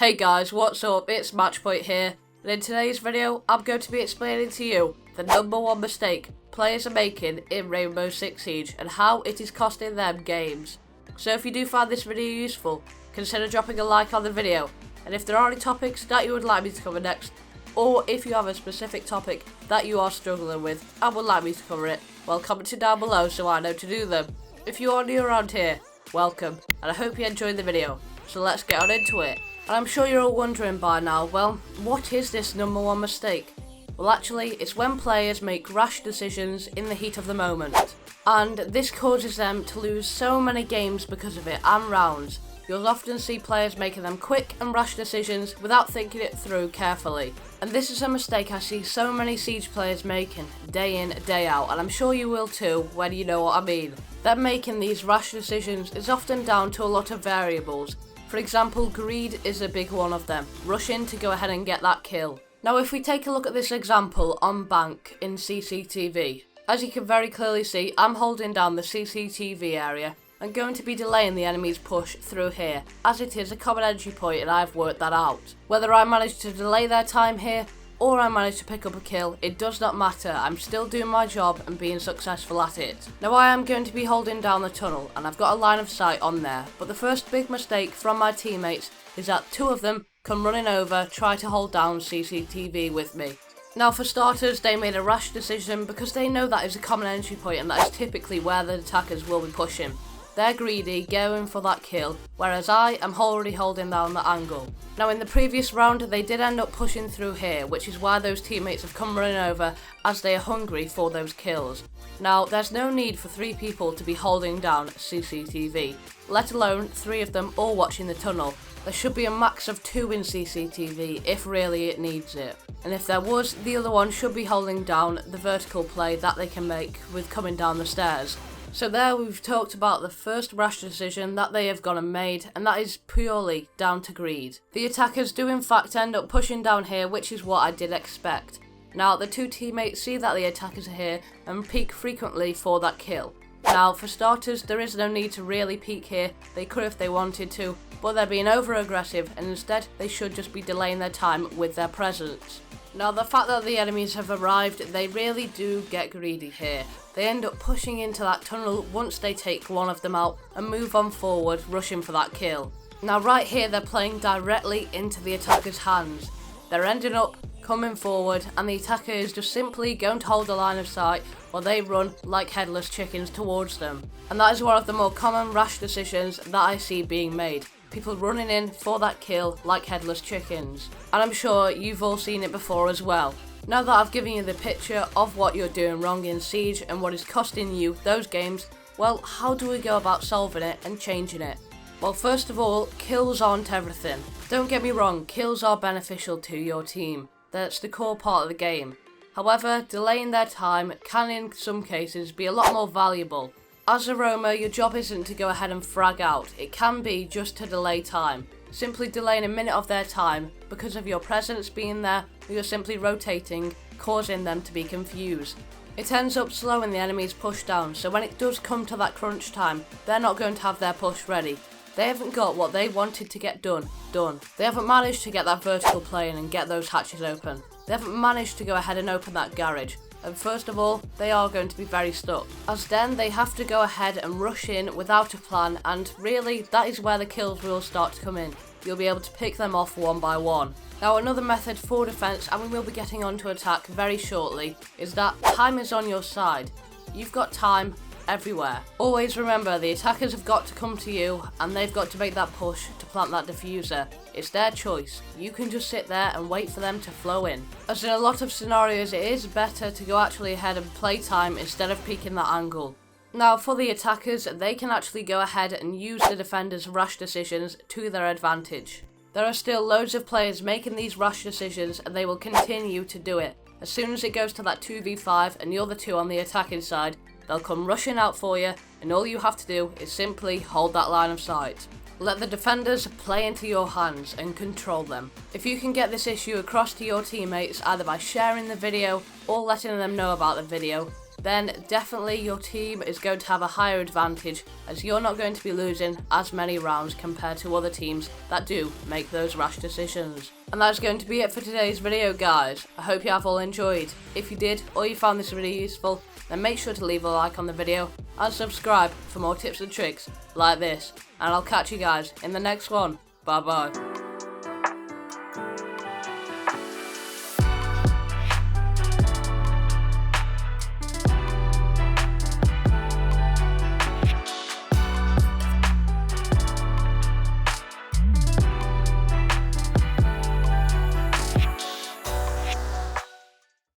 Hey guys, what's up? It's MatchPoint here, and in today's video, I'm going to be explaining to you the #1 mistake players are making in Rainbow Six Siege and how it is costing them games. So if you do find this video useful, consider dropping a like on the video, and if there are any topics that you would like me to cover next, or if you have a specific topic that you are struggling with and would like me to cover it, well, comment it down below so I know to do them. If you are new around here, welcome, and I hope you enjoyed the video. So let's get on into it. And I'm sure you're all wondering by now, well, what is this #1 mistake? Well, actually, it's when players make rash decisions in the heat of the moment. And this causes them to lose so many games because of it, and rounds. You'll often see players making them quick and rash decisions without thinking it through carefully. And this is a mistake I see so many Siege players making, day in, day out, and I'm sure you will too when you know what I mean. Them making these rash decisions is often down to a lot of variables. For example, greed is a big one of them, rushing to go ahead and get that kill. Now if we take a look at this example on Bank in CCTV, as you can very clearly see, I'm holding down the CCTV area and going to be delaying the enemy's push through here, as it is a common entry point and I've worked that out. Whether I manage to delay their time here, or I manage to pick up a kill, it does not matter. I'm still doing my job and being successful at it. Now I am going to be holding down the tunnel and I've got a line of sight on there, but the first big mistake from my teammates is that two of them come running over, try to hold down CCTV with me. Now for starters, they made a rash decision because they know that is a common entry point and that is typically where the attackers will be pushing. They're greedy, going for that kill, whereas I am already holding down the angle. Now in the previous round they did end up pushing through here, which is why those teammates have come running over as they are hungry for those kills. Now there's no need for 3 people to be holding down CCTV, let alone 3 of them all watching the tunnel. There should be a max of 2 in CCTV if really it needs it. And if there was, the other one should be holding down the vertical play that they can make with coming down the stairs. So there we've talked about the first rash decision that they have gone and made, and that is purely down to greed. The attackers do in fact end up pushing down here, which is what I did expect. Now the 2 teammates see that the attackers are here and peek frequently for that kill. Now for starters, there is no need to really peek here, they could if they wanted to, but they're being over aggressive and instead they should just be delaying their time with their presence. Now the fact that the enemies have arrived, they really do get greedy here. They end up pushing into that tunnel once they take one of them out and move on forward, rushing for that kill. Now right here they're playing directly into the attacker's hands. They're ending up coming forward and the attacker is just simply going to hold the line of sight while they run like headless chickens towards them. And that is one of the more common rash decisions that I see being made. People running in for that kill like headless chickens. And I'm sure you've all seen it before as well. Now that I've given you the picture of what you're doing wrong in Siege and what is costing you those games, well, how do we go about solving it and changing it? Well, first of all, kills aren't everything. Don't get me wrong, kills are beneficial to your team. That's the core part of the game. However, delaying their time can in some cases be a lot more valuable. As a roamer, your job isn't to go ahead and frag out, it can be just to delay time. Simply delaying a minute of their time because of your presence being there, or you're simply rotating, causing them to be confused. It ends up slowing the enemy's push down, so when it does come to that crunch time, they're not going to have their push ready. They haven't got what they wanted to get done. They haven't managed to get that vertical play in and get those hatches open. They haven't managed to go ahead and open that garage. And first of all, they are going to be very stuck, as then they have to go ahead and rush in without a plan, and really that is where the kills will start to come in. You'll be able to pick them off one by one. Now another method for defense, and we will be getting on to attack very shortly, is that time is on your side. You've got time everywhere. Always remember, the attackers have got to come to you and they've got to make that push to plant that diffuser. It's their choice. You can just sit there and wait for them to flow in. As in a lot of scenarios, it is better to go actually ahead and play time instead of peeking that angle. Now for the attackers, they can actually go ahead and use the defenders' rash decisions to their advantage. There are still loads of players making these rash decisions and they will continue to do it. As soon as it goes to that 2v5 and the other 2 on the attacking side, they'll come rushing out for you, and all you have to do is simply hold that line of sight. Let the defenders play into your hands and control them. If you can get this issue across to your teammates either by sharing the video or letting them know about the video, then definitely your team is going to have a higher advantage, as you're not going to be losing as many rounds compared to other teams that do make those rash decisions. And that's going to be it for today's video, guys. I hope you have all enjoyed. If you did, or you found this video useful, then make sure to leave a like on the video and subscribe for more tips and tricks like this. And I'll catch you guys in the next one. Bye bye.